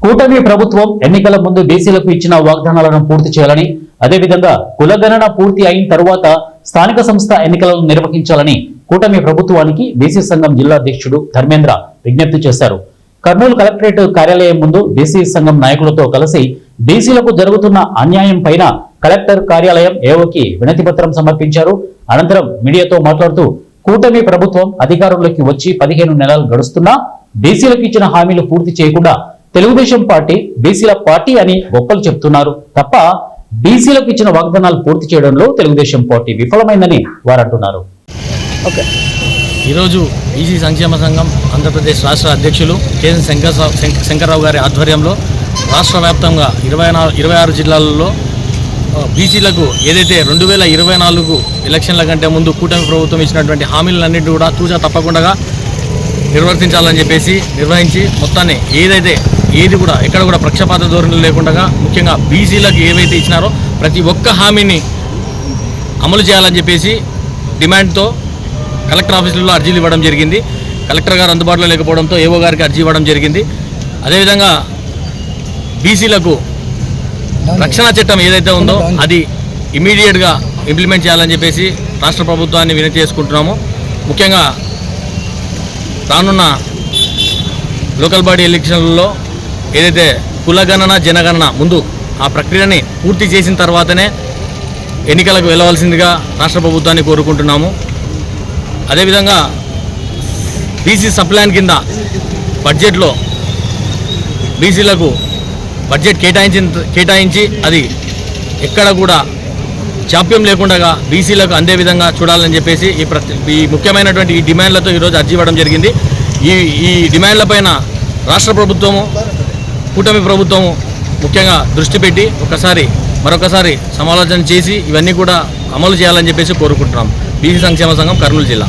కూటమి ప్రభుత్వం ఎన్నికల ముందు బీసీలకు ఇచ్చిన వాగ్దానాలను పూర్తి చేయాలని, అదేవిధంగా కులగణన పూర్తి అయిన తరువాత స్థానిక సంస్థ ఎన్నికలను నిర్వహించాలని కూటమి ప్రభుత్వానికి బీసీ సంఘం జిల్లా అధ్యక్షుడు ధర్మేంద్ర విజ్ఞప్తి చేశారు. కర్నూలు కలెక్టరేట్ కార్యాలయం ముందు బీసీ సంఘం నాయకులతో కలిసి బీసీలకు జరుగుతున్న అన్యాయం పైన కలెక్టర్ కార్యాలయం ఏఓకి వినతి పత్రం సమర్పించారు. అనంతరం మీడియాతో మాట్లాడుతూ కూటమి ప్రభుత్వం అధికారంలోకి వచ్చి 15 నెలలు గడుస్తున్నా బీసీలకు ఇచ్చిన హామీలు పూర్తి చేయకుండా తెలుగుదేశం పార్టీ బీసీల పార్టీ అని గొప్పలు చెప్తున్నారు తప్ప బీసీలకు ఇచ్చిన వాగ్దానాలు పూర్తి చేయడంలో తెలుగుదేశం పార్టీ విఫలమైందని వారు అంటున్నారు. ఈరోజు బీసీ సంక్షేమ సంఘం ఆంధ్రప్రదేశ్ రాష్ట్ర అధ్యక్షులు కేఎన్ శంకర్రావు గారి ఆధ్వర్యంలో రాష్ట్ర వ్యాప్తంగా 26 జిల్లాలలో బీసీలకు ఏదైతే 2024 ఎలక్షన్ల కంటే ముందు కూటమి ప్రభుత్వం ఇచ్చినటువంటి హామీలన్నింటినీ కూడా తూచా తప్పకుండా నిర్వర్తించాలని చెప్పేసి నిర్వహించి మొత్తాన్ని ఏది కూడా ఎక్కడ కూడా పక్షపాత ధోరణులు లేకుండా ముఖ్యంగా బీసీలకు ఏవైతే ఇచ్చినారో ప్రతి ఒక్క హామీని అమలు చేయాలని చెప్పేసి డిమాండ్తో కలెక్టర్ ఆఫీసులలో అర్జీలు ఇవ్వడం జరిగింది. కలెక్టర్ గారు అందుబాటులో లేకపోవడంతో ఏఓ గారికి అర్జీ ఇవ్వడం జరిగింది. అదేవిధంగా బీసీలకు రక్షణ చట్టం ఏదైతే ఉందో అది ఇమీడియట్గా ఇంప్లిమెంట్ చేయాలని చెప్పేసి రాష్ట్ర ప్రభుత్వాన్ని వినతి చేసుకుంటున్నాము. ముఖ్యంగా రానున్న లోకల్ బాడీ ఎలక్షన్లలో ఏదైతే కులగణన జనగణన ముందు ఆ ప్రక్రియని పూర్తి చేసిన తర్వాతనే ఎన్నికలకు వెళ్ళవలసిందిగా రాష్ట్ర ప్రభుత్వాన్ని కోరుకుంటున్నాము. అదేవిధంగా బీసీ సప్లాన్ కింద బడ్జెట్లో బీసీలకు బడ్జెట్ కేటాయించి అది ఎక్కడ కూడా జాప్యం లేకుండా బీసీలకు అందే విధంగా చూడాలని చెప్పేసి ఈ ముఖ్యమైనటువంటి ఈ డిమాండ్లతో ఈరోజు అర్జీ ఇవ్వడం జరిగింది. ఈ డిమాండ్లపైన రాష్ట్ర ప్రభుత్వము కూటమి ప్రభుత్వము ముఖ్యంగా దృష్టి పెట్టి మరొకసారి సమాలోచన చేసి ఇవన్నీ కూడా అమలు చేయాలని చెప్పేసి కోరుకుంటున్నాం. బీసీ సంక్షేమ సంఘం కర్నూలు జిల్లా.